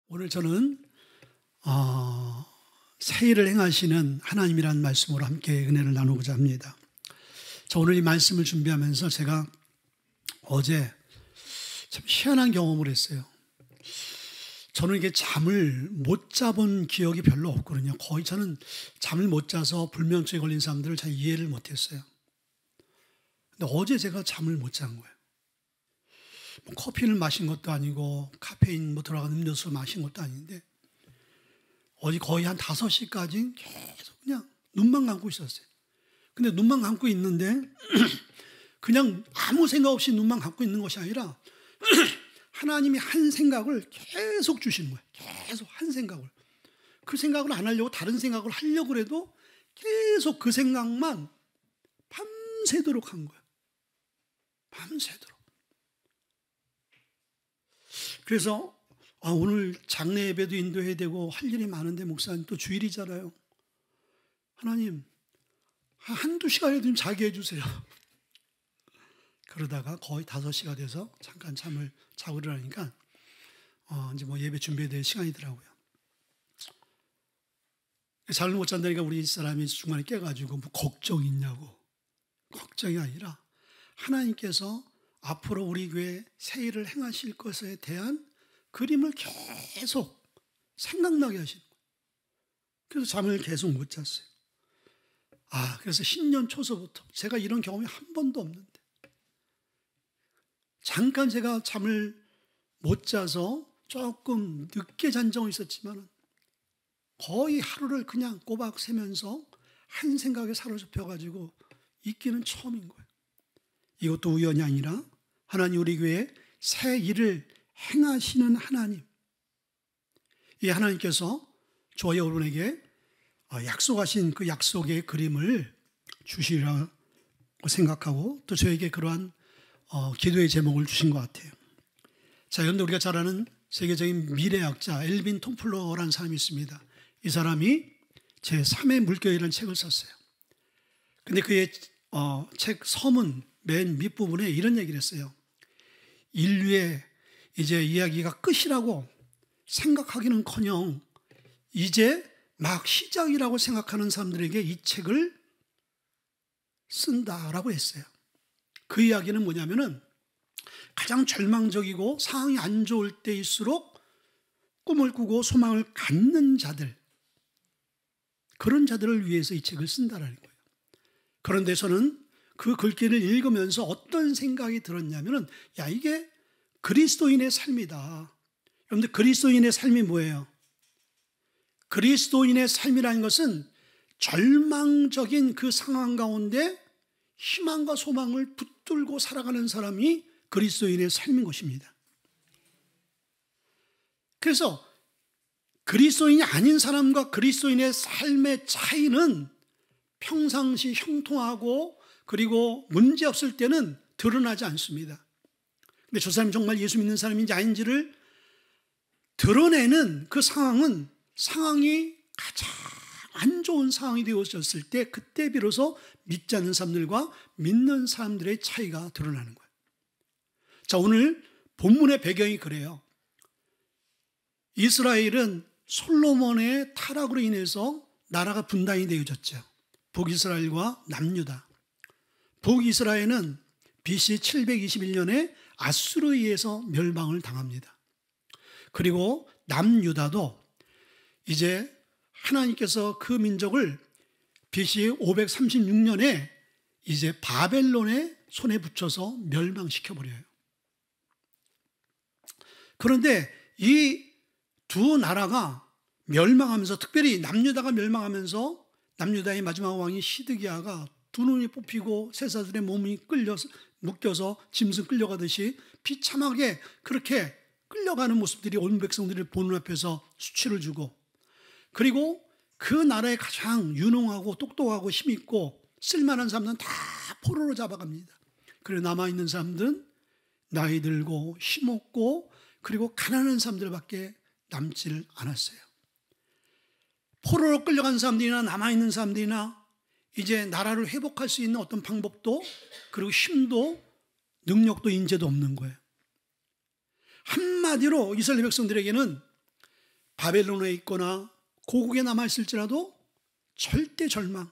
오늘 저는 새 일을 행하시는 하나님이라는 말씀으로 함께 은혜를 나누고자 합니다. 자, 오늘 이 말씀을 준비하면서 제가 어제 참 희한한 경험을 했어요. 저는 이게 잠을 못 자본 기억이 별로 없거든요. 거의 저는 잠을 못 자서 불면증에 걸린 사람들을 잘 이해를 못했어요. 근데 어제 제가 잠을 못 잔 거예요. 커피를 마신 것도 아니고 카페인 들어간 음료수 마신 것도 아닌데 어제 거의 한 5시까지 계속 그냥 눈만 감고 있었어요. 근데 눈만 감고 있는데 그냥 아무 생각 없이 눈만 감고 있는 것이 아니라 하나님이 한 생각을 계속 주시는 거예요. 계속 한 생각을. 그 생각을 안 하려고 다른 생각을 하려고 해도 계속 그 생각만 밤새도록 한 거예요. 밤새도록. 그래서 오늘 장례 예배도 인도해야 되고 할 일이 많은데 목사님 또 주일이잖아요. 하나님 한두 시간이라도 좀 자게 해주세요. 그러다가 거의 5시가 돼서 잠깐 잠을 자고 일어나니까 이제 예배 준비해야 될 시간이더라고요. 잠을 못 잔다니까 우리 사람이 중간에 깨가지고 걱정이 있냐고. 걱정이 아니라 하나님께서 앞으로 우리 교회 새 일을 행하실 것에 대한 그림을 계속 생각나게 하시는 거예요. 그래서 잠을 계속 못 잤어요. 그래서 신년 초서부터 제가 이런 경험이 한 번도 없는데 잠깐 제가 잠을 못 자서 조금 늦게 잔 적은 있었지만 거의 하루를 그냥 꼬박 새면서 한 생각에 사로잡혀가지고 있기는 처음인 거예요. 이것도 우연이 아니라 하나님 우리 교회에 새 일을 행하시는 하나님, 이 하나님께서 저와 여러분에게 약속하신 그 약속의 그림을 주시리라고 생각하고 또 저에게 그러한 기도의 제목을 주신 것 같아요. 자, 그런데 우리가 잘 아는 세계적인 미래학자 엘빈 톰플러라는 사람이 있습니다. 이 사람이 제3의 물결이라는 책을 썼어요. 근데 그의 책 서문 맨 밑부분에 이런 얘기를 했어요. 인류의 이제 이야기가 끝이라고 생각하기는커녕 이제 막 시작이라고 생각하는 사람들에게 이 책을 쓴다라고 했어요. 그 이야기는 뭐냐면은 가장 절망적이고 상황이 안 좋을 때일수록 꿈을 꾸고 소망을 갖는 자들, 그런 자들을 위해서 이 책을 쓴다라는 거예요. 그런데 저는 그 글귀를 읽으면서 어떤 생각이 들었냐면은 이게 그리스도인의 삶이다. 여러분들 그리스도인의 삶이 뭐예요? 그리스도인의 삶이라는 것은 절망적인 그 상황 가운데 희망과 소망을 붙들고 살아가는 사람이 그리스도인의 삶인 것입니다. 그래서 그리스도인이 아닌 사람과 그리스도인의 삶의 차이는 평상시 형통하고 그리고 문제없을 때는 드러나지 않습니다. 근데 저 사람이 정말 예수 믿는 사람인지 아닌지를 드러내는 그 상황이 가장 안 좋은 상황이 되어졌을 때 그때 비로소 믿지 않는 사람들과 믿는 사람들의 차이가 드러나는 거예요. 자, 오늘 본문의 배경이 그래요. 이스라엘은 솔로몬의 타락으로 인해서 나라가 분단이 되어졌죠. 북이스라엘과 남유다. 북이스라엘은 BC 721년에 아수르에 의해서 멸망을 당합니다. 그리고 남유다도 이제 하나님께서 그 민족을 BC 536년에 이제 바벨론의 손에 붙여서 멸망시켜버려요. 그런데 이 두 나라가 멸망하면서, 특별히 남유다가 멸망하면서 남유다의 마지막 왕이 시드기야가 두 눈이 뽑히고 쇠사슬의 몸이 묶여서 짐승 끌려가듯이 비참하게 그렇게 끌려가는 모습들이 온 백성들이 보는 앞에서 수치를 주고, 그리고 그 나라의 가장 유능하고 똑똑하고 힘있고 쓸만한 사람들은 다 포로로 잡아갑니다. 그리고 남아있는 사람들은 나이 들고 힘없고 그리고 가난한 사람들밖에 남지를 않았어요. 포로로 끌려간 사람들이나 남아있는 사람들이나 이제 나라를 회복할 수 있는 어떤 방법도 그리고 힘도 능력도 인재도 없는 거예요. 한마디로 이스라엘 백성들에게는 바벨론에 있거나 고국에 남아있을지라도 절대 절망,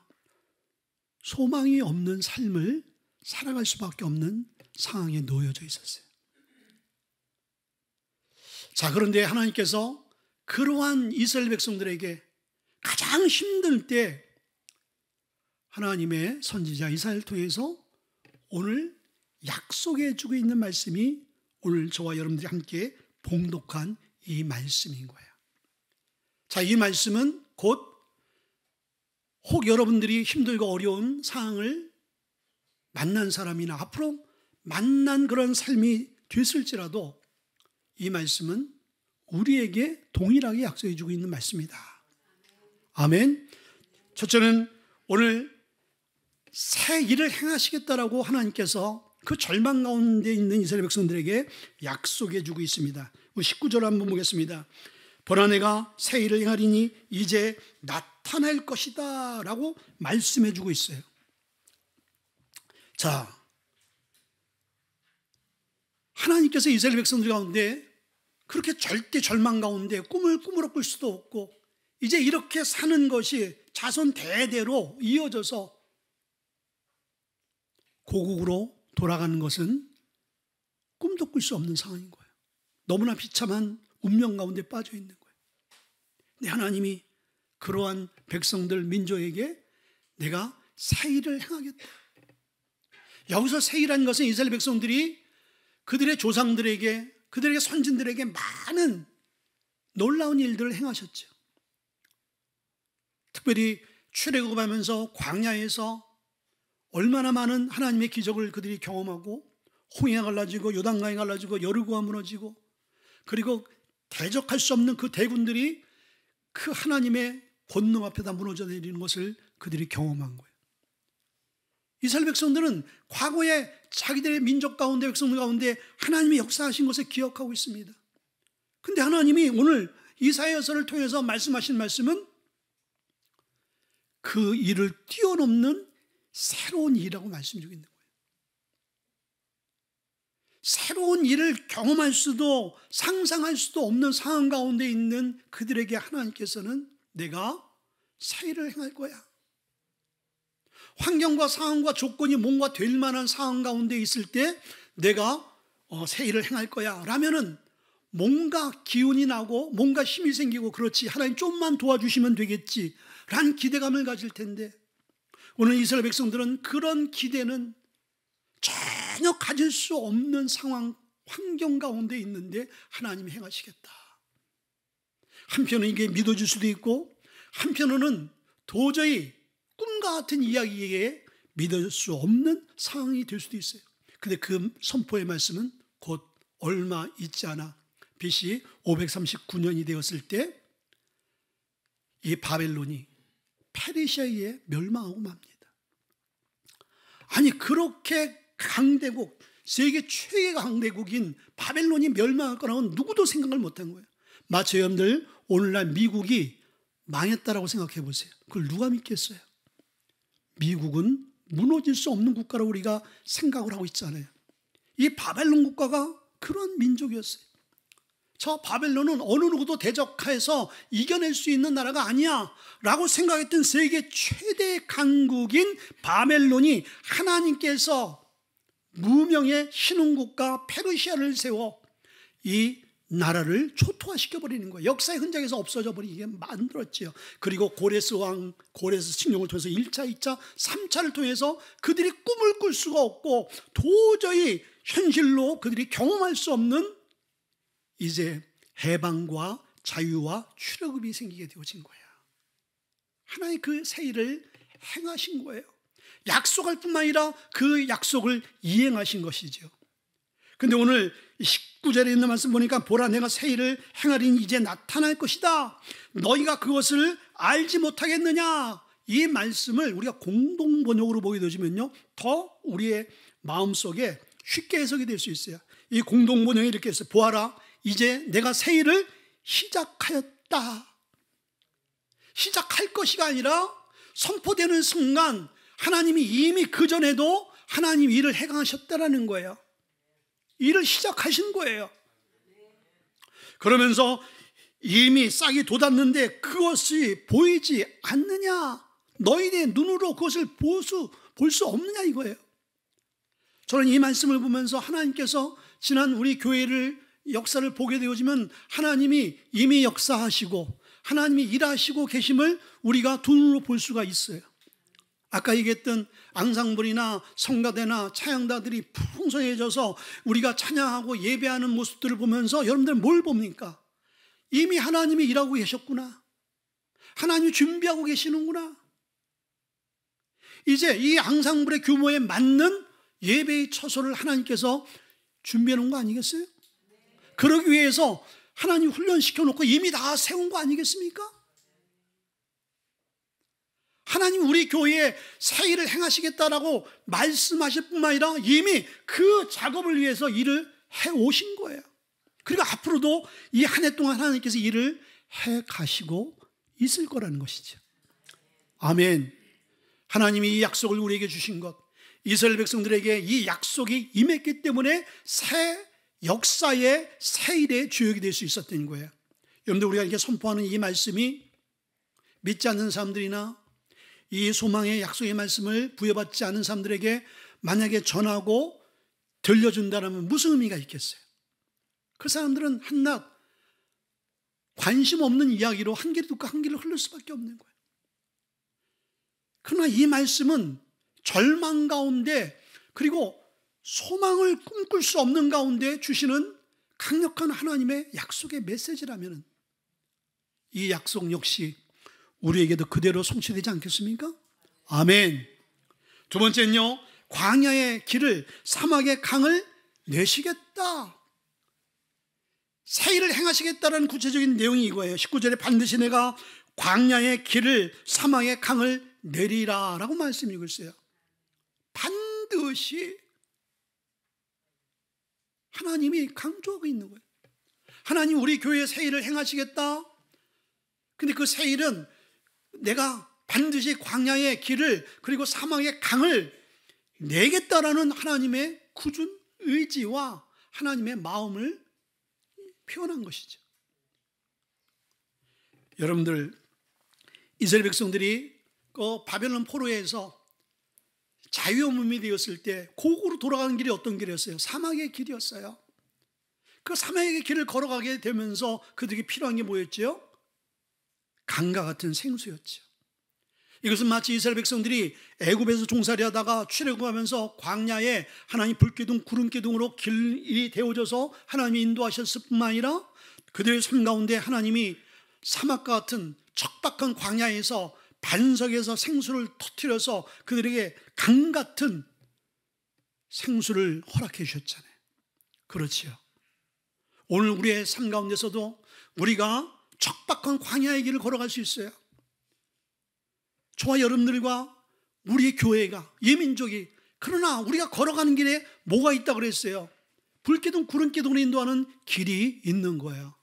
소망이 없는 삶을 살아갈 수밖에 없는 상황에 놓여져 있었어요. 자, 그런데 하나님께서 그러한 이스라엘 백성들에게 가장 힘들 때 하나님의 선지자 이사야를 통해서 오늘 약속해 주고 있는 말씀이 오늘 저와 여러분들이 함께 봉독한 이 말씀인 거예요. 자, 이 말씀은 곧 혹 여러분들이 힘들고 어려운 상황을 만난 사람이나 앞으로 만난 그런 삶이 됐을지라도 이 말씀은 우리에게 동일하게 약속해 주고 있는 말씀이다. 아멘. 첫째는 오늘 새 일을 행하시겠다라고 하나님께서 그 절망 가운데 있는 이스라엘 백성들에게 약속해 주고 있습니다. 19절 한번 보겠습니다. 보라 내가 새 일을 행하리니 이제 나타날 것이다 라고 말씀해 주고 있어요. 자, 하나님께서 이스라엘 백성들 가운데 그렇게 절대 절망 가운데 꿈을 꿀 수도 없고 이제 이렇게 사는 것이 자손 대대로 이어져서 고국으로 돌아가는 것은 꿈도 꿀 수 없는 상황인 거예요. 너무나 비참한 운명 가운데 빠져 있는 거예요. 근데 하나님이 그러한 백성들 민족에게 내가 새 일을 행하겠다. 여기서 새 일이라는 것은 이스라엘 백성들이 그들의 조상들에게 그들에게 선진들에게 많은 놀라운 일들을 행하셨죠. 특별히 출애굽하면서 광야에서 얼마나 많은 하나님의 기적을 그들이 경험하고 홍해가 갈라지고 요단강이 갈라지고 여리고가 무너지고 그리고 대적할 수 없는 그 대군들이 그 하나님의 권능 앞에다 무너져 내리는 것을 그들이 경험한 거예요. 이스라엘 백성들은 과거에 자기들의 민족 가운데 백성들 가운데 하나님이 역사하신 것을 기억하고 있습니다. 그런데 하나님이 오늘 이사야서를 통해서 말씀하신 말씀은 그 일을 뛰어넘는 새로운 일이라고 말씀드리고 있는 거예요. 새로운 일을 경험할 수도 상상할 수도 없는 상황 가운데 있는 그들에게 하나님께서는 내가 새 일을 행할 거야. 환경과 상황과 조건이 뭔가 될 만한 상황 가운데 있을 때 내가 새 일을 행할 거야 라면은 뭔가 기운이 나고 뭔가 힘이 생기고 그렇지 하나님 좀만 도와주시면 되겠지 라는 기대감을 가질 텐데 오늘 이스라엘 백성들은 그런 기대는 전혀 가질 수 없는 상황, 환경 가운데 있는데 하나님이 행하시겠다. 한편은 이게 믿어질 수도 있고 한편으로는 도저히 꿈과 같은 이야기에 믿을 수 없는 상황이 될 수도 있어요. 근데 그 선포의 말씀은 곧 얼마 있지 않아 BC 539년이 되었을 때 이 바벨론이 페르시아에 의해 멸망하고 맙니다. 아니 그렇게 강대국, 세계 최대 강대국인 바벨론이 멸망할 거라고는 누구도 생각을 못한 거예요. 마치 여러분들 오늘날 미국이 망했다라고 생각해 보세요. 그걸 누가 믿겠어요? 미국은 무너질 수 없는 국가라고 우리가 생각을 하고 있잖아요. 이 바벨론 국가가 그런 민족이었어요. 저 바벨론은 어느 누구도 대적해서 이겨낼 수 있는 나라가 아니야 라고 생각했던 세계 최대 강국인 바벨론이 하나님께서 무명의 신흥국가 페르시아를 세워 이 나라를 초토화시켜버리는 거예요. 역사의 흔적에서 없어져 버리게 만들었죠. 그리고 고레스 왕, 고레스 칙령을 통해서 1차, 2차, 3차를 통해서 그들이 꿈을 꿀 수가 없고 도저히 현실로 그들이 경험할 수 없는 이제 해방과 자유와 출애굽이 생기게 되어진 거야. 하나님 그 새 일을 행하신 거예요. 약속할 뿐만 아니라 그 약속을 이행하신 것이죠. 그런데 오늘 19절에 있는 말씀 보니까 보라 내가 새 일을 행하리니 이제 나타날 것이다. 너희가 그것을 알지 못하겠느냐. 이 말씀을 우리가 공동 번역으로 보게 되시면요 더 우리의 마음속에 쉽게 해석이 될 수 있어요. 이 공동 번역이 이렇게 했어요. 보아라 이제 내가 새 일을 시작하였다. 시작할 것이가 아니라 선포되는 순간 하나님이 이미 그전에도 하나님 일을 행하셨다라는 거예요. 일을 시작하신 거예요. 그러면서 이미 싹이 돋았는데 그것이 보이지 않느냐? 너희의 눈으로 그것을 볼 수 없느냐 이거예요. 저는 이 말씀을 보면서 하나님께서 지난 우리 교회를 역사를 보게 되어지면 하나님이 이미 역사하시고 하나님이 일하시고 계심을 우리가 두 눈으로 볼 수가 있어요. 아까 얘기했던 앙상블이나 성가대나 찬양다들이 풍성해져서 우리가 찬양하고 예배하는 모습들을 보면서 여러분들 뭘 봅니까? 이미 하나님이 일하고 계셨구나. 하나님이 준비하고 계시는구나. 이제 이 앙상블의 규모에 맞는 예배의 처소를 하나님께서 준비해 놓은 거 아니겠어요? 그러기 위해서 하나님 훈련시켜 놓고 이미 다 세운 거 아니겠습니까? 하나님 우리 교회에 새 일을 행하시겠다라고 말씀하실 뿐만 아니라 이미 그 작업을 위해서 일을 해오신 거예요. 그리고 앞으로도 이 한 해 동안 하나님께서 일을 해 가시고 있을 거라는 것이죠. 아멘. 하나님이 이 약속을 우리에게 주신 것, 이스라엘 백성들에게 이 약속이 임했기 때문에 새 역사의 새 일의 주역이 될 수 있었던 거예요. 여러분들 우리가 이렇게 선포하는 이 말씀이 믿지 않는 사람들이나 이 소망의 약속의 말씀을 부여받지 않은 사람들에게 만약에 전하고 들려준다면 무슨 의미가 있겠어요? 그 사람들은 한낱 관심 없는 이야기로 한 길을 듣고 한 길로 흐를 수밖에 없는 거예요. 그러나 이 말씀은 절망 가운데 그리고 소망을 꿈꿀 수 없는 가운데 주시는 강력한 하나님의 약속의 메시지라면 이 약속 역시 우리에게도 그대로 성취되지 않겠습니까? 아멘. 두 번째는요, 광야의 길을 사막의 강을 내시겠다. 새 일을 행하시겠다는 구체적인 내용이 이거예요. 19절에 반드시 내가 광야의 길을 사막의 강을 내리라 라고 말씀이고 있어요. 반드시 하나님이 강조하고 있는 거예요. 하나님 우리 교회에 새 일을 행하시겠다. 근데 그 새 일은 내가 반드시 광야의 길을 그리고 사막의 강을 내겠다라는 하나님의 굳은 의지와 하나님의 마음을 표현한 것이죠. 여러분들 이스라엘 백성들이 그 바벨론 포로에서 자유의 몸이 되었을 때 고국으로 돌아가는 길이 어떤 길이었어요? 사막의 길이었어요. 그 사막의 길을 걸어가게 되면서 그들에게 필요한 게 뭐였죠? 강과 같은 생수였죠. 이것은 마치 이스라엘 백성들이 애굽에서 종살이하다가 출애굽하면서 광야에 하나님 불기둥 구름기둥으로 길이 되어져서 하나님이 인도하셨을 뿐만 아니라 그들의 삶 가운데 하나님이 사막과 같은 척박한 광야에서 반석에서 생수를 터뜨려서 그들에게 강 같은 생수를 허락해 주셨잖아요. 그렇지요. 오늘 우리의 삶 가운데서도 우리가 척박한 광야의 길을 걸어갈 수 있어요. 저와 여러분들과 우리의 교회가, 예민족이, 그러나 우리가 걸어가는 길에 뭐가 있다고 그랬어요? 불기둥 구름기둥으로 인도하는 길이 있는 거예요.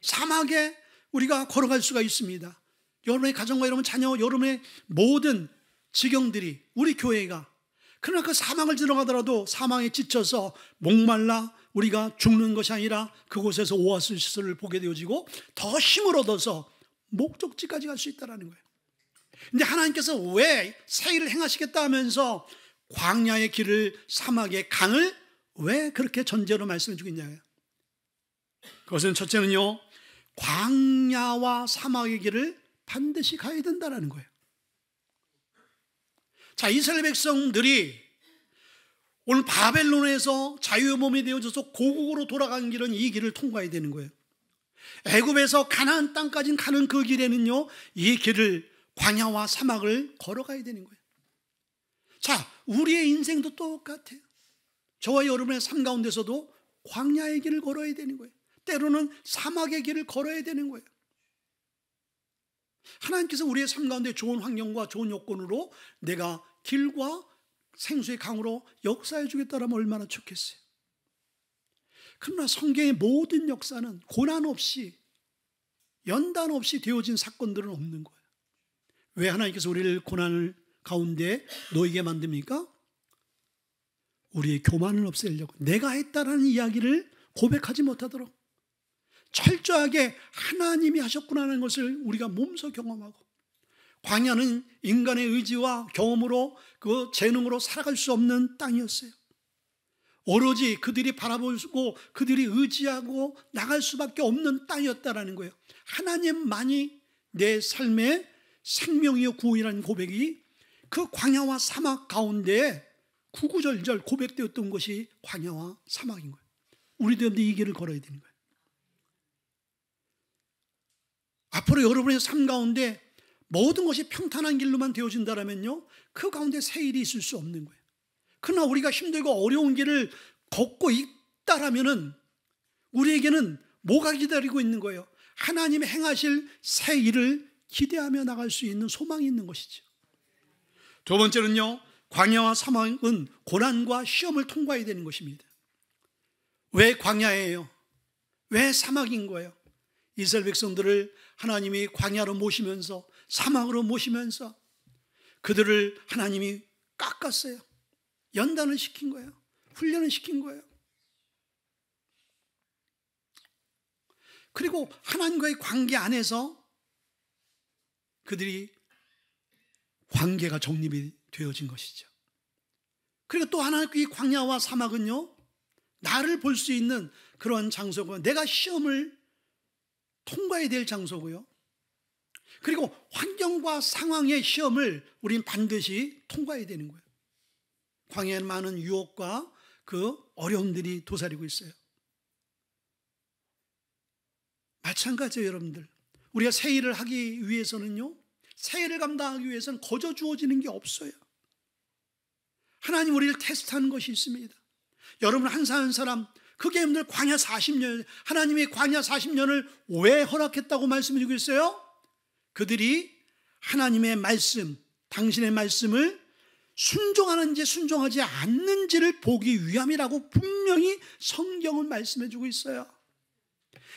사막에 우리가 걸어갈 수가 있습니다. 여러분의 가정과 여러분 자녀, 여러분의 모든 지경들이 우리 교회가, 그러나 그 사막을 들어가더라도 사망에 지쳐서 목말라 우리가 죽는 것이 아니라 그곳에서 오아시스를 보게 되어지고 더 힘을 얻어서 목적지까지 갈 수 있다는 거예요. 근데 하나님께서 왜 새 일을 행하시겠다 하면서 광야의 길을 사막의 강을 왜 그렇게 전제로 말씀해 주고 있냐고요. 그것은 첫째는요, 광야와 사막의 길을 반드시 가야 된다는 거예요. 자, 이스라엘 백성들이 오늘 바벨론에서 자유의 몸이 되어져서 고국으로 돌아가는 길은 이 길을 통과해야 되는 거예요. 애굽에서 가나안 땅까지 가는 그 길에는요, 이 길을 광야와 사막을 걸어가야 되는 거예요. 자, 우리의 인생도 똑같아요. 저와 여러분의 삶 가운데서도 광야의 길을 걸어야 되는 거예요. 때로는 사막의 길을 걸어야 되는 거예요. 하나님께서 우리의 삶 가운데 좋은 환경과 좋은 요건으로 내가 길과 생수의 강으로 역사해 주겠다라면 얼마나 좋겠어요. 그러나 성경의 모든 역사는 고난 없이, 연단 없이 되어진 사건들은 없는 거예요. 왜 하나님께서 우리를 고난을 가운데 놓이게 만듭니까? 우리의 교만을 없애려고, 내가 했다라는 이야기를 고백하지 못하도록, 철저하게 하나님이 하셨구나라는 것을 우리가 몸소 경험하고, 광야는 인간의 의지와 경험으로 그 재능으로 살아갈 수 없는 땅이었어요. 오로지 그들이 바라보고 그들이 의지하고 나갈 수밖에 없는 땅이었다라는 거예요. 하나님만이 내 삶의 생명이요 구원이라는 고백이 그 광야와 사막 가운데 구구절절 고백되었던 것이 광야와 사막인 거예요. 우리도 이 길을 걸어야 되는 거예요. 앞으로 여러분의 삶 가운데 모든 것이 평탄한 길로만 되어진다면요, 그 가운데 새 일이 있을 수 없는 거예요. 그러나 우리가 힘들고 어려운 길을 걷고 있다라면은 우리에게는 뭐가 기다리고 있는 거예요? 하나님의 행하실 새 일을 기대하며 나갈 수 있는 소망이 있는 것이죠. 두 번째는요, 광야와 사막은 고난과 시험을 통과해야 되는 것입니다. 왜 광야예요? 왜 사막인 거예요? 이스라엘 백성들을 하나님이 광야로 모시면서 사막으로 모시면서 그들을 하나님이 깎았어요. 연단을 시킨 거예요. 훈련을 시킨 거예요. 그리고 하나님과의 관계 안에서 그들이 관계가 정립이 되어진 것이죠. 그리고 또 하나, 이 광야와 사막은요, 나를 볼 수 있는 그런 장소고, 내가 시험을 통과해야 될 장소고요. 그리고 환경과 상황의 시험을 우린 반드시 통과해야 되는 거예요. 광야에는 많은 유혹과 그 어려움들이 도사리고 있어요. 마찬가지예요, 여러분들. 우리가 새 일을 하기 위해서는요, 새 일을 감당하기 위해서는 거저 주어지는 게 없어요. 하나님 우리를 테스트하는 것이 있습니다. 여러분 한 사람 한 사람, 그게 여러분들 광야 40년, 하나님이 광야 40년을 왜 허락했다고 말씀해 주고 있어요? 그들이 하나님의 말씀, 당신의 말씀을 순종하는지 순종하지 않는지를 보기 위함이라고 분명히 성경은 말씀해 주고 있어요.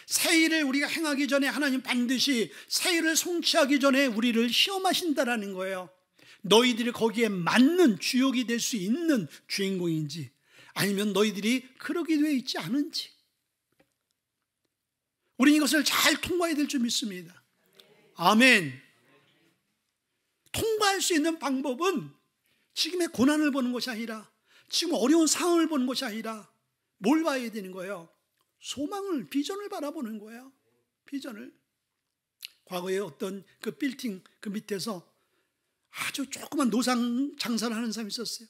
새 일을 우리가 행하기 전에 하나님 반드시 새 일을 성취하기 전에 우리를 시험하신다라는 거예요. 너희들이 거기에 맞는 주역이 될 수 있는 주인공인지, 아니면 너희들이 그러게 되어 있지 않은지, 우리는 이것을 잘 통과해야 될 줄 믿습니다. 아멘. 통과할 수 있는 방법은 지금의 고난을 보는 것이 아니라, 지금 어려운 상황을 보는 것이 아니라 뭘 봐야 되는 거예요? 소망을, 비전을 바라보는 거예요. 비전을. 과거에 어떤 그 빌딩 그 밑에서 아주 조그만 노상 장사를 하는 사람이 있었어요.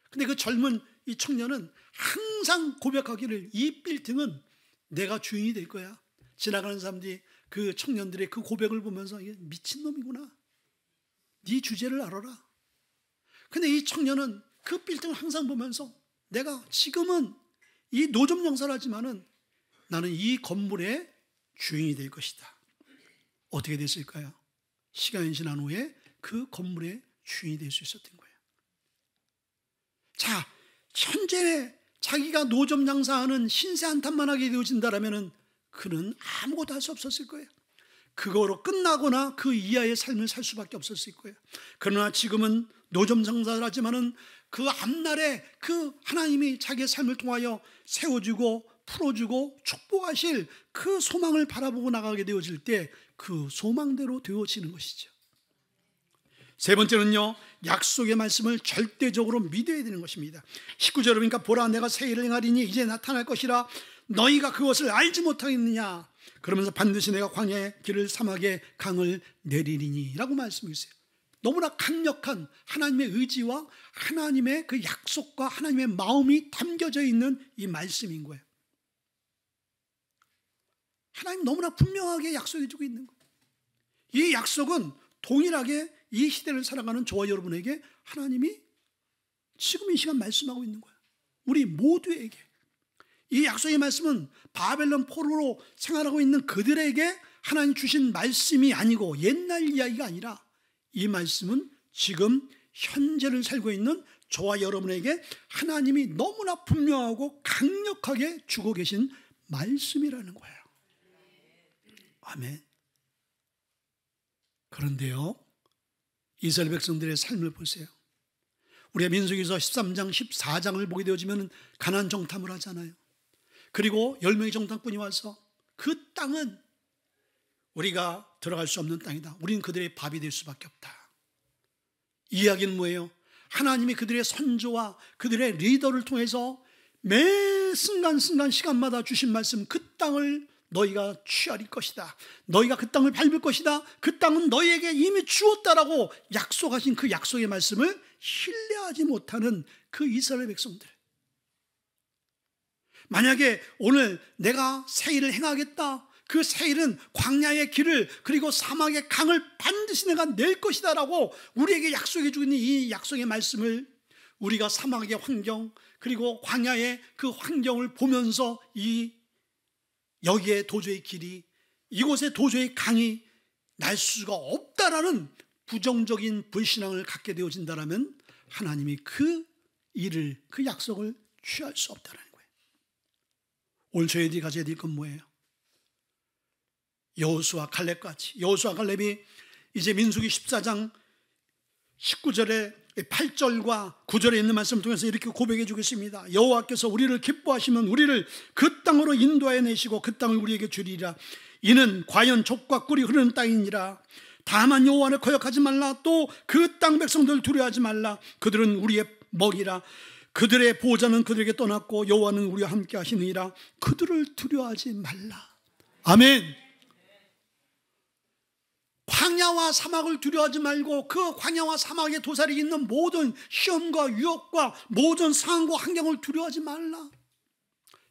근데 그 젊은 이 청년은 항상 고백하기를, 이 빌딩은 내가 주인이 될 거야. 지나가는 사람들이 그 청년들의 그 고백을 보면서 미친놈이구나, 네 주제를 알아라. 근데 이 청년은 그 빌딩을 항상 보면서, 내가 지금은 이 노점 장사를 하지만은 나는 이 건물의 주인이 될 것이다. 어떻게 됐을까요? 시간이 지난 후에 그 건물의 주인이 될 수 있었던 거예요. 자, 현재 자기가 노점 장사하는 신세 한탄만 하게 되어진다면 그는 아무것도 할 수 없었을 거예요. 그거로 끝나거나 그 이하의 삶을 살 수밖에 없었을 거예요. 그러나 지금은 노점 장사를 하지만은 그 앞날에 그 하나님이 자기의 삶을 통하여 세워주고 풀어주고 축복하실 그 소망을 바라보고 나가게 되어질 때 그 소망대로 되어지는 것이죠. 세 번째는요, 약속의 말씀을 절대적으로 믿어야 되는 것입니다. 19절 보니까 보라, 내가 새 일을 행하리니 이제 나타날 것이라 너희가 그것을 알지 못하겠느냐. 그러면서 반드시 내가 광야의 길을 사막의 강을 내리리니 라고 말씀이 있어요. 너무나 강력한 하나님의 의지와 하나님의 그 약속과 하나님의 마음이 담겨져 있는 이 말씀인 거예요. 하나님 너무나 분명하게 약속해 주고 있는 거예요. 이 약속은 동일하게 이 시대를 살아가는 저와 여러분에게 하나님이 지금 이 시간 말씀하고 있는 거예요. 우리 모두에게. 이 약속의 말씀은 바벨론 포로로 생활하고 있는 그들에게 하나님 주신 말씀이 아니고 옛날 이야기가 아니라, 이 말씀은 지금 현재를 살고 있는 저와 여러분에게 하나님이 너무나 분명하고 강력하게 주고 계신 말씀이라는 거예요. 아멘. 그런데요, 이스라엘 백성들의 삶을 보세요. 우리가 민수기서 13장 14장을 보게 되어지면 가나안 정탐을 하잖아요. 그리고 10명의 정탐꾼이 와서 그 땅은 우리가 들어갈 수 없는 땅이다. 우리는 그들의 밥이 될 수밖에 없다. 이 이야기는 뭐예요? 하나님이 그들의 선조와 그들의 리더를 통해서 매 순간순간 시간마다 주신 말씀, 그 땅을 너희가 취할 것이다. 너희가 그 땅을 밟을 것이다. 그 땅은 너희에게 이미 주었다라고 약속하신 그 약속의 말씀을 신뢰하지 못하는 그 이스라엘 백성들. 만약에 오늘 내가 새 일을 행하겠다. 그 새 일은 광야의 길을 그리고 사막의 강을 반드시 내가 낼 것이다 라고 우리에게 약속해 주고 있는 이 약속의 말씀을 우리가 사막의 환경 그리고 광야의 그 환경을 보면서 여기에 도저히 길이, 이곳에 도저히 강이 날 수가 없다라는 부정적인 불신앙을 갖게 되어진다면 하나님이 그 일을, 그 약속을 취할 수 없다는 거예요. 오늘 저희들이 가져야 될 건 뭐예요? 여호수아 칼렙같이, 여호수아 칼렙이 이제 민수기 14장 19절에 8절과 9절에 있는 말씀을 통해서 이렇게 고백해 주겠습니다. 여호와께서 우리를 기뻐하시면 우리를 그 땅으로 인도하여 내시고 그 땅을 우리에게 주리라. 이는 과연 족과 꿀이 흐르는 땅이니라. 다만 여호와를 거역하지 말라. 또 그 땅 백성들을 두려워하지 말라. 그들은 우리의 먹이라. 그들의 보호자는 그들에게 떠났고 여호와는 우리와 함께 하시느니라. 그들을 두려워하지 말라. 아멘. 광야와 사막을 두려워하지 말고 그 광야와 사막에 도사리 있는 모든 시험과 유혹과 모든 상황과 환경을 두려워하지 말라.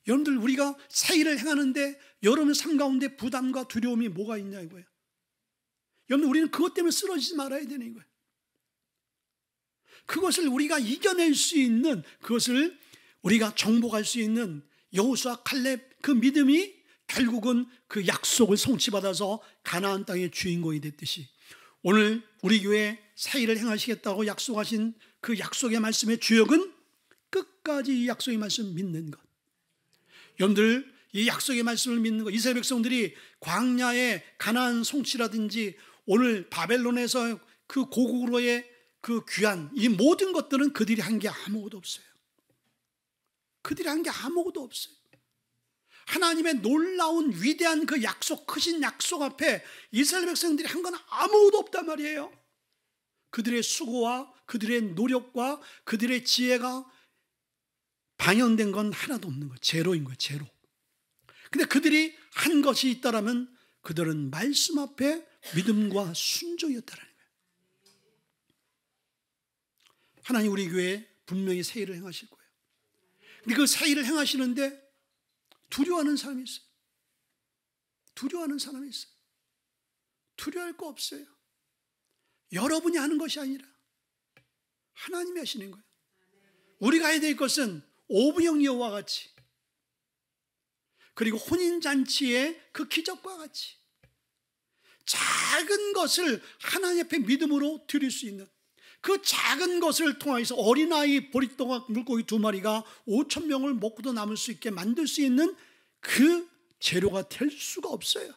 여러분들, 우리가 새 일을 행하는데 여러분의 삶 가운데 부담과 두려움이 뭐가 있냐 이거예요. 여러분, 우리는 그것 때문에 쓰러지지 말아야 되는 거예요. 그것을 우리가 이겨낼 수 있는, 그것을 우리가 정복할 수 있는 여호수아 칼렙 그 믿음이 결국은 그 약속을 성취받아서 가나안 땅의 주인공이 됐듯이 오늘 우리 교회에 새 일을 행하시겠다고 약속하신 그 약속의 말씀의 주역은 끝까지 이 약속의 말씀을 믿는 것. 여러분들, 이 약속의 말씀을 믿는 것, 이스라엘 백성들이 광야의 가나안 성취라든지 오늘 바벨론에서 그 고국으로의 그 귀한 이 모든 것들은 그들이 한 게 아무것도 없어요. 그들이 한 게 아무것도 없어요. 하나님의 놀라운 위대한 그 약속, 크신 약속 앞에 이스라엘 백성들이 한 건 아무것도 없단 말이에요. 그들의 수고와 그들의 노력과 그들의 지혜가 방연된 건 하나도 없는 거예요. 제로인 거예요. 제로. 근데 그들이 한 것이 있다라면 그들은 말씀 앞에 믿음과 순종이었다라는 거예요. 하나님 우리 교회에 분명히 새 일을 행하실 거예요. 근데 그 새 일을 행하시는데 두려워하는 사람이 있어요. 두려워하는 사람이 있어요. 두려워할 거 없어요. 여러분이 하는 것이 아니라 하나님이 하시는 거예요. 우리가 해야 될 것은 오부영 여호와 같이, 그리고 혼인잔치의 그 기적과 같이 작은 것을 하나님 앞에 믿음으로 드릴 수 있는, 그 작은 것을 통해서 어린아이 보리떡과 물고기 2마리가 5,000명을 먹고도 남을 수 있게 만들 수 있는 그 재료가 될 수가 없어요.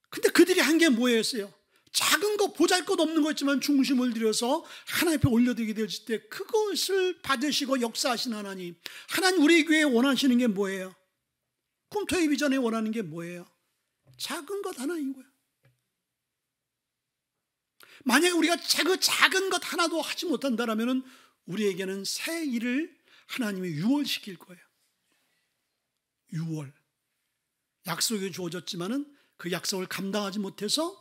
근데 그들이 한 게 뭐였어요? 작은 거, 보잘것없는 거 있지만 중심을 들여서 하나님 앞에 올려드리게 되었을 때 그것을 받으시고 역사하신 하나님, 하나님 우리 교회에 원하시는 게 뭐예요? 꿈토의 비전에 원하는 게 뭐예요? 작은 것 하나인 거예요. 만약에 우리가 그 작은 것 하나도 하지 못한다면 우리에게는 새 일을 하나님이 유월시킬 거예요. 유월. 약속이 주어졌지만은 그 약속을 감당하지 못해서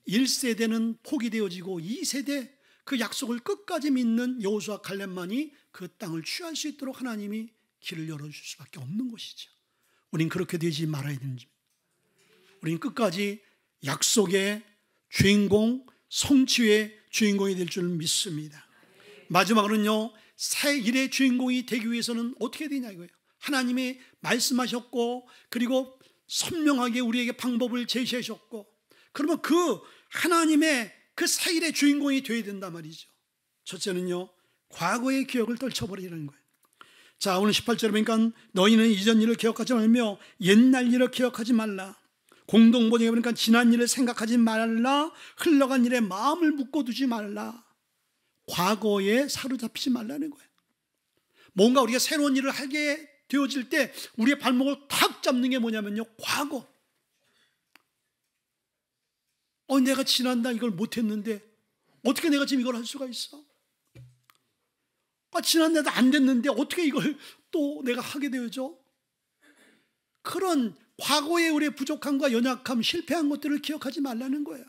1세대는 포기되어지고 2세대 그 약속을 끝까지 믿는 여호수아 칼렙만이 그 땅을 취할 수 있도록 하나님이 길을 열어줄 수밖에 없는 것이죠. 우린 그렇게 되지 말아야 되는지. 우린 끝까지 약속의 주인공, 성취의 주인공이 될 줄 믿습니다. 마지막으로는요, 새 일의 주인공이 되기 위해서는 어떻게 되냐 이거예요. 하나님이 말씀하셨고 그리고 선명하게 우리에게 방법을 제시하셨고, 그러면 그 하나님의 그 새 일의 주인공이 되어야 된단 말이죠. 첫째는요, 과거의 기억을 떨쳐버리라는 거예요. 자, 오늘 18절에 보니까 너희는 이전 일을 기억하지 말며 옛날 일을 기억하지 말라. 공동번역에 보니까 지난 일을 생각하지 말라. 흘러간 일에 마음을 묶어두지 말라. 과거에 사로잡히지 말라는 거예요. 뭔가 우리가 새로운 일을 하게 되어질 때 우리의 발목을 탁 잡는 게 뭐냐면요, 과거. 내가 지난달 이걸 못했는데 어떻게 내가 지금 이걸 할 수가 있어? 지난달도 안 됐는데 어떻게 이걸 또 내가 하게 되어져? 그런 과거의 우리의 부족함과 연약함, 실패한 것들을 기억하지 말라는 거예요.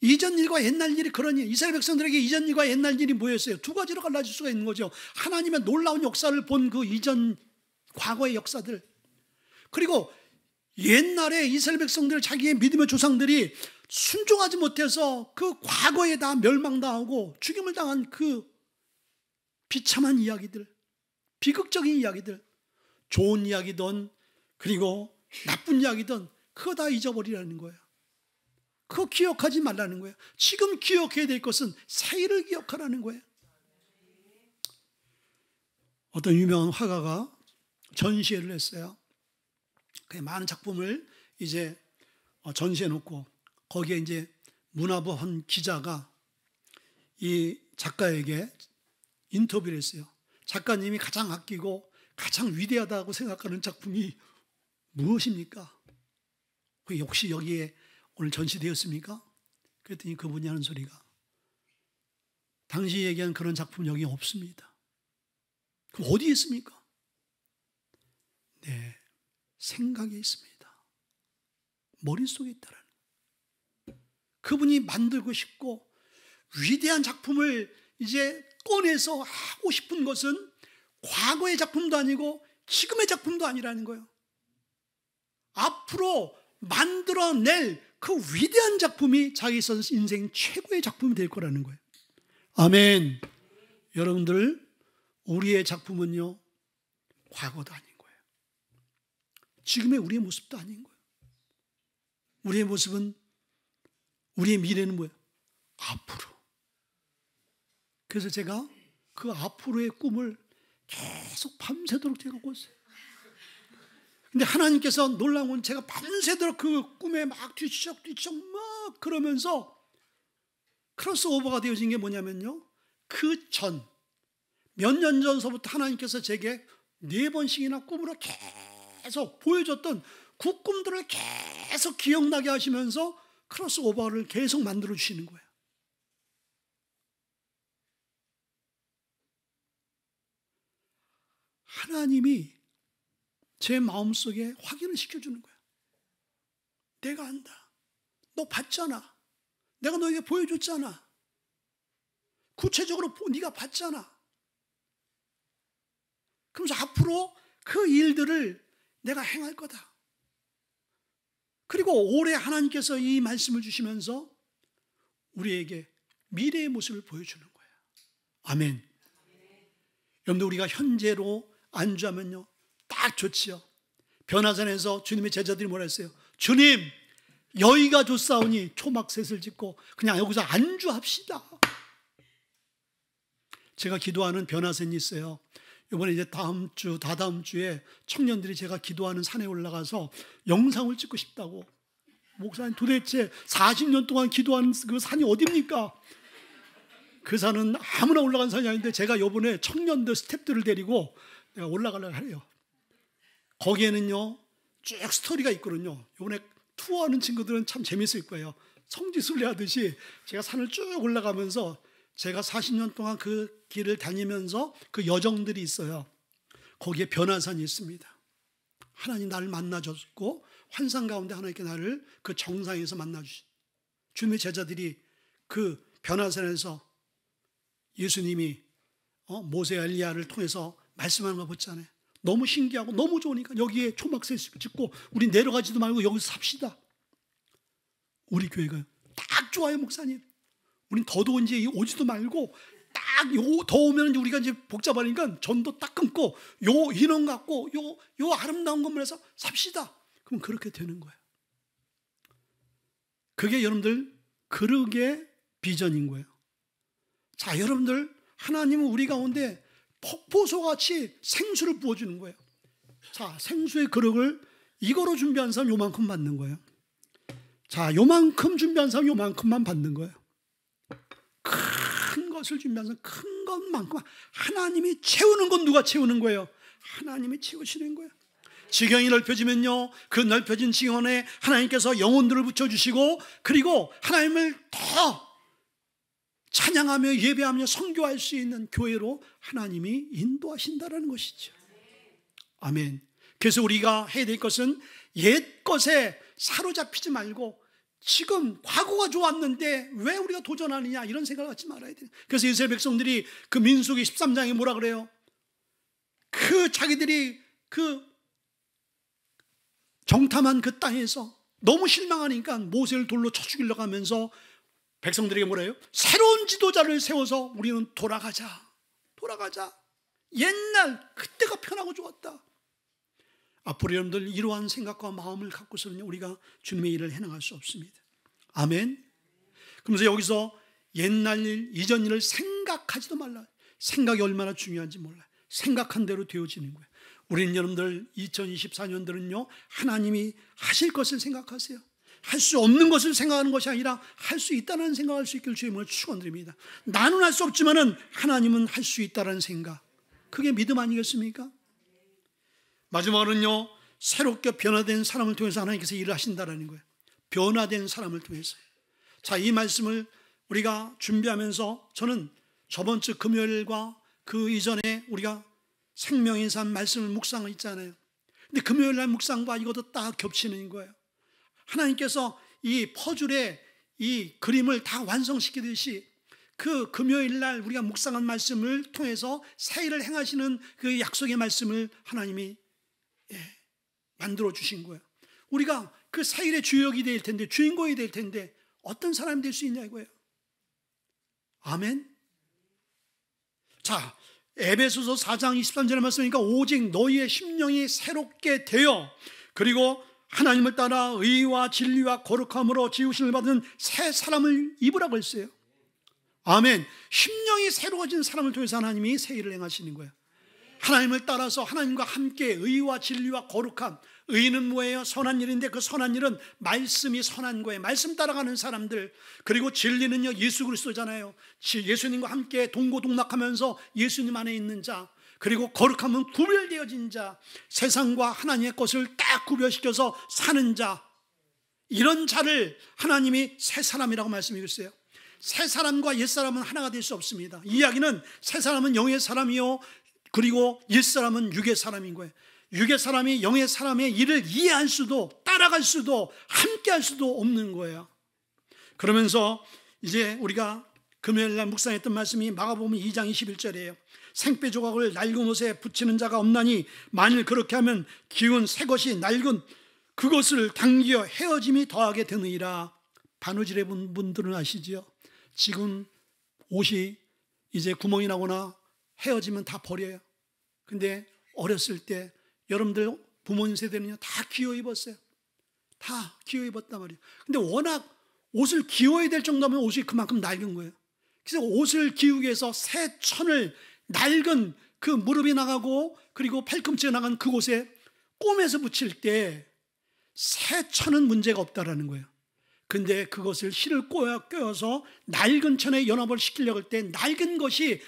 이전 일과 옛날 일이, 그러니 이스라엘 백성들에게 이전 일과 옛날 일이 뭐였어요? 두 가지로 갈라질 수가 있는 거죠. 하나님의 놀라운 역사를 본 그 이전 과거의 역사들, 그리고 옛날에 이스라엘 백성들, 자기의 믿음의 조상들이 순종하지 못해서 그 과거에 다 멸망당하고 죽임을 당한 그 비참한 이야기들, 비극적인 이야기들, 좋은 이야기든 그리고 나쁜 이야기든 그거 다 잊어버리라는 거예요. 그거 기억하지 말라는 거예요. 지금 기억해야 될 것은 새일을 기억하라는 거예요. 어떤 유명한 화가가 전시회를 했어요. 많은 작품을 이제 전시해 놓고 거기에 이제 문화부 한 기자가 이 작가에게 인터뷰를 했어요. 작가님이 가장 아끼고 가장 위대하다고 생각하는 작품이 무엇입니까? 혹시 여기에 오늘 전시되었습니까? 그랬더니 그분이 하는 소리가, 당신이 얘기한 그런 작품 여기 없습니다. 그럼 어디에 있습니까? 네, 생각에 있습니다. 머릿속에 있다라는 거예요. 그분이 만들고 싶고 위대한 작품을 이제 꺼내서 하고 싶은 것은 과거의 작품도 아니고 지금의 작품도 아니라는 거예요. 앞으로 만들어낼 그 위대한 작품이 자기 인생 최고의 작품이 될 거라는 거예요. 아멘. 여러분들, 우리의 작품은요, 과거도 아닌 거예요. 지금의 우리의 모습도 아닌 거예요. 우리의 모습은, 우리의 미래는 뭐예요? 앞으로. 그래서 제가 그 앞으로의 꿈을 계속 밤새도록 제가 꿨어요. 근데 하나님께서 놀라운 건, 제가 밤새도록 그 꿈에 막 뒤척 막 그러면서 크로스오버가 되어진 게 뭐냐면요, 그 전, 몇 년 전서부터 하나님께서 제게 4번씩이나 꿈으로 계속 보여줬던 그 꿈들을 계속 기억나게 하시면서 크로스오버를 계속 만들어 주시는 거예요. 하나님이 제 마음속에 확인을 시켜주는 거예요. 내가 안다. 너 봤잖아. 내가 너에게 보여줬잖아. 구체적으로 네가 봤잖아. 그러면서 앞으로 그 일들을 내가 행할 거다. 그리고 올해 하나님께서 이 말씀을 주시면서 우리에게 미래의 모습을 보여주는 거예요. 아멘. 여러분들, 우리가 현재로 안주하면요, 딱 좋지요. 변화산에서 주님의 제자들이 뭐라 했어요? 주님, 여의가 좋사오니 초막셋을 짓고 그냥 여기서 안주합시다. 제가 기도하는 변화산이 있어요. 이번에 이제 다음 주, 다다음 주에 청년들이 제가 기도하는 산에 올라가서 영상을 찍고 싶다고. 목사님, 도대체 40년 동안 기도하는 그 산이 어딥니까? 그 산은 아무나 올라간 산이 아닌데 제가 이번에 청년들 스태프들을 데리고 내가 올라가려고 해요. 거기에는요, 쭉 스토리가 있거든요. 이번에 투어하는 친구들은 참 재밌을 거예요. 성지순례 하듯이 제가 산을 쭉 올라가면서 제가 40년 동안 그 길을 다니면서 그 여정들이 있어요. 거기에 변화산이 있습니다. 하나님 나를 만나줬고 환상 가운데 하나님께 나를 그 정상에서 만나주신 주님의 제자들이 그 변화산에서 예수님이 모세 엘리야를 통해서 말씀하는 거 봤잖아요. 너무 신기하고 너무 좋으니까 여기에 초막새 짓고 우리 내려가지도 말고 여기서 삽시다. 우리 교회가 딱 좋아요, 목사님. 우린 더 더운지 오지도 말고 딱 더 오면 우리가 이제 복잡하니까 전도 딱 끊고 요 인원 갖고 요 아름다운 건물에서 삽시다. 그럼 그렇게 되는 거예요. 그게 여러분들 그릇의 비전인 거예요. 자, 여러분들, 하나님은 우리 가운데 폭포소같이 생수를 부어주는 거예요. 자, 생수의 그릇을 이거로 준비한 사람 요만큼 받는 거예요. 자, 요만큼 준비한 사람 요만큼만 받는 거예요. 큰 것을 준비하면서 큰 것만큼 하나님이 채우는 건 누가 채우는 거예요? 하나님이 채우시는 거예요. 지경이 넓혀지면요, 그 넓혀진 지경에 하나님께서 영혼들을 붙여주시고, 그리고 하나님을 더 찬양하며 예배하며 선교할 수 있는 교회로 하나님이 인도하신다는 것이죠. 아멘. 그래서 우리가 해야 될 것은 옛 것에 사로잡히지 말고 지금 과거가 좋았는데 왜 우리가 도전하느냐, 이런 생각을 갖지 말아야 돼요. 그래서 이스라엘 백성들이 그 민수기 13장에 뭐라 그래요? 그 자기들이 그 정탐한 그 땅에서 너무 실망하니까 모세를 돌로 쳐 죽이려고 하면서 백성들에게 뭐라 해요? 새로운 지도자를 세워서 우리는 돌아가자. 옛날 그때가 편하고 좋았다. 앞으로 여러분들 이러한 생각과 마음을 갖고서는 우리가 주님의 일을 해나갈 수 없습니다. 아멘. 그러면서 여기서 옛날 일, 이전 일을 생각하지도 말라. 생각이 얼마나 중요한지 몰라요. 생각한 대로 되어지는 거예요. 우리는 여러분들 2024년들은요, 하나님이 하실 것을 생각하세요. 할 수 없는 것을 생각하는 것이 아니라 할 수 있다는 생각할 수 있기를 주님을 축원드립니다. 나는 할 수 없지만은 하나님은 할 수 있다는 생각, 그게 믿음 아니겠습니까? 마지막으로는요, 새롭게 변화된 사람을 통해서 하나님께서 일을 하신다는 거예요. 변화된 사람을 통해서. 자, 이 말씀을 우리가 준비하면서 저는 저번 주 금요일과 그 이전에 우리가 생명의 삶 말씀을 묵상을 했잖아요. 근데 금요일 날 묵상과 이것도 딱 겹치는 거예요. 하나님께서 이 퍼즐의 이 그림을 다 완성시키듯이 그 금요일 날 우리가 묵상한 말씀을 통해서 새 일을 행하시는 그 약속의 말씀을 하나님이 만들어 주신 거예요. 우리가 그 새 일의 주역이 될 텐데, 주인공이 될 텐데 어떤 사람이 될 수 있냐 이거예요. 아멘. 자, 에베소서 4장 23절에 말씀하니까 오직 너희의 심령이 새롭게 되어 그리고 하나님을 따라 의와 진리와 거룩함으로 지으심을 받은 새 사람을 입으라고 했어요. 아멘. 심령이 새로워진 사람을 통해서 하나님이 새 일을 행하시는 거예요. 하나님을 따라서 하나님과 함께 의와 진리와 거룩함. 의는 뭐예요? 선한 일인데 그 선한 일은 말씀이 선한 거예요. 말씀 따라가는 사람들. 그리고 진리는요, 예수 그리스도잖아요. 예수님과 함께 동고동락하면서 예수님 안에 있는 자. 그리고 거룩함은 구별되어진 자. 세상과 하나님의 것을 딱 구별시켜서 사는 자. 이런 자를 하나님이 새 사람이라고 말씀하셨어요. 새 사람과 옛 사람은 하나가 될 수 없습니다. 이 이야기는 새 사람은 영의 사람이요, 그리고 옛 사람은 육의 사람인 거예요. 육의 사람이 영의 사람의 일을 이해할 수도 따라갈 수도 함께 할 수도 없는 거예요. 그러면서 이제 우리가 금요일 날 묵상했던 말씀이 마가복음 2장 21절이에요. 생배 조각을 낡은 옷에 붙이는 자가 없나니 만일 그렇게 하면 기운 새 것이 낡은 그것을 당기어 헤어짐이 더하게 되느니라. 바느질해 본 분들은 아시죠? 지금 옷이 이제 구멍이 나거나 헤어지면 다 버려요. 근데 어렸을 때 여러분들 부모님 세대는요, 다 기어 입었어요. 다 기어 입었단 말이에요. 근데 워낙 옷을 기어야 될 정도면 옷이 그만큼 낡은 거예요. 그래서 옷을 기우기 위해서 새 천을 낡은 그 무릎이 나가고 그리고 팔꿈치가 나간 그곳에 꼬매서 붙일 때 새 천은 문제가 없다라는 거예요. 근데 그것을 실을 꿰어서 낡은 천에 연합을 시키려고 할 때 낡은 것이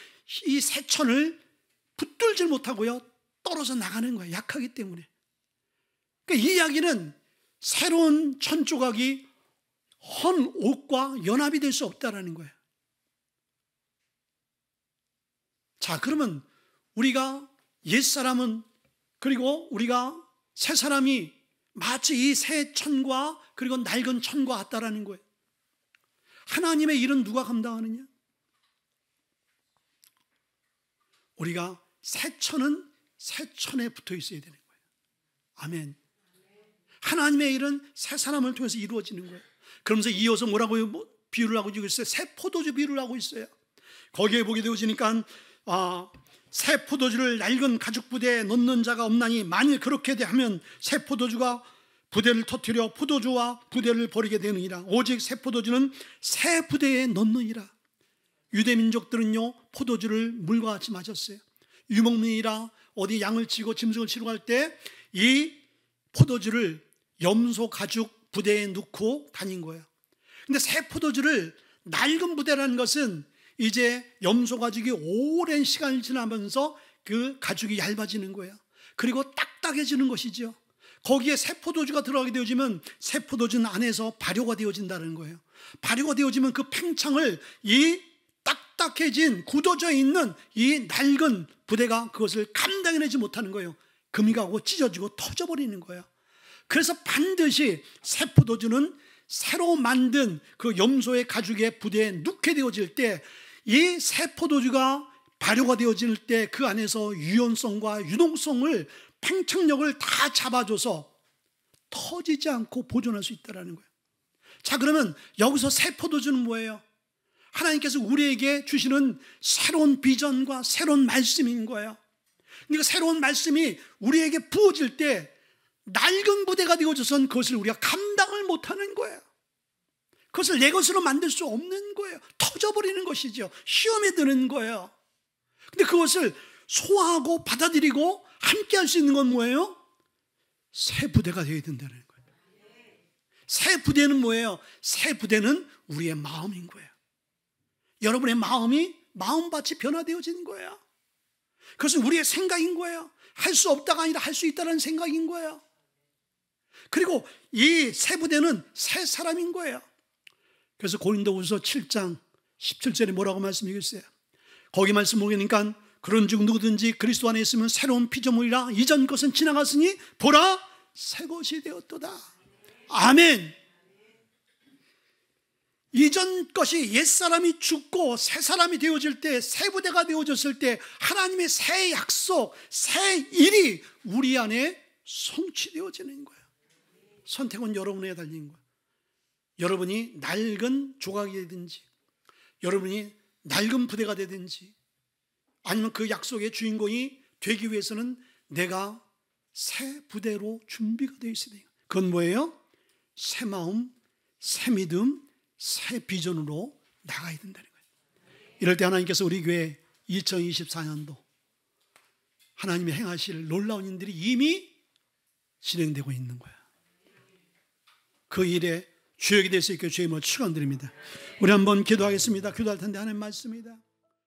이 새 천을 붙들질 못하고요, 떨어져 나가는 거예요. 약하기 때문에. 그러니까 이 이야기는 새로운 천 조각이 헌 옷과 연합이 될 수 없다라는 거예요. 자, 그러면 우리가 옛사람은, 그리고 우리가 새사람이 마치 이 새 천과 그리고 낡은 천과 같다라는 거예요. 하나님의 일은 누가 감당하느냐? 우리가 새 천은 새 천에 붙어 있어야 되는 거예요. 아멘. 하나님의 일은 새 사람을 통해서 이루어지는 거예요. 그러면서 이어서 뭐라고 비유를 하고 있어요? 새 포도주 비유를 하고 있어요. 거기에 보게 되어지니까 새 포도주를 낡은 가죽 부대에 넣는 자가 없나니 만일 그렇게 하면 새 포도주가 부대를 터뜨려 포도주와 부대를 버리게 되느니라. 오직 새 포도주는 새 부대에 넣느니라. 유대 민족들은요, 포도주를 물과 같이 마셨어요. 유목민이라 어디 양을 치고 짐승을 치러 갈 때 이 포도주를 염소 가죽 부대에 넣고 다닌 거예요. 근데 새 포도주를 낡은 부대라는 것은 이제 염소 가죽이 오랜 시간이 지나면서 그 가죽이 얇아지는 거예요. 그리고 딱딱해지는 것이죠. 거기에 새 포도주가 들어가게 되어지면 새 포도주는 안에서 발효가 되어진다는 거예요. 발효가 되어지면 그 팽창을 이 딱딱해진 굳어져 있는 이 낡은 부대가 그것을 감당해내지 못하는 거예요. 금이 가고 찢어지고 터져버리는 거예요. 그래서 반드시 새 포도주는 새로 만든 그 염소의 가죽의 부대에 넣게 되어질 때 이 새 포도주가 발효가 되어질 때 그 안에서 유연성과 유동성을 팽창력을 다 잡아줘서 터지지 않고 보존할 수 있다는 거예요. 자, 그러면 여기서 새 포도주는 뭐예요? 하나님께서 우리에게 주시는 새로운 비전과 새로운 말씀인 거예요. 그러니까 새로운 말씀이 우리에게 부어질 때 낡은 부대가 되어져서는 그것을 우리가 감당을 못하는 거예요. 그것을 내 것으로 만들 수 없는 거예요. 터져버리는 것이죠. 시험에 드는 거예요. 근데 그것을 소화하고 받아들이고 함께 할 수 있는 건 뭐예요? 새 부대가 되어야 된다는 거예요. 새 부대는 뭐예요? 새 부대는 우리의 마음인 거예요. 여러분의 마음이 마음밭이 변화되어진 거예요. 그것은 우리의 생각인 거예요. 할 수 없다가 아니라 할 수 있다는 생각인 거예요. 그리고 이 새 부대는 새 사람인 거예요. 그래서 고린도후서 7장 17절에 뭐라고 말씀하겠어요? 거기 말씀 보니까 그런즉 누구든지 그리스도 안에 있으면 새로운 피조물이라 이전 것은 지나갔으니 보라 새 것이 되었도다. 아멘. 이전 것이 옛사람이 죽고 새 사람이 되어질 때, 새 부대가 되어졌을 때 하나님의 새 약속, 새 일이 우리 안에 성취되어지는 거예요. 선택은 여러분에 달린 거예요. 여러분이 낡은 조각이 되든지, 여러분이 낡은 부대가 되든지, 아니면 그 약속의 주인공이 되기 위해서는 내가 새 부대로 준비가 되어 있어야 돼요. 그건 뭐예요? 새 마음, 새 믿음, 새 비전으로 나가야 된다는 거예요. 이럴 때 하나님께서 우리 교회 2024년도 하나님이 행하실 놀라운 일들이 이미 진행되고 있는 거예요. 그 일에 주역이 될 수 있게 주의 이름으로 축원드립니다. 우리 한번 기도하겠습니다. 기도할 텐데 하나님 말씀입니다.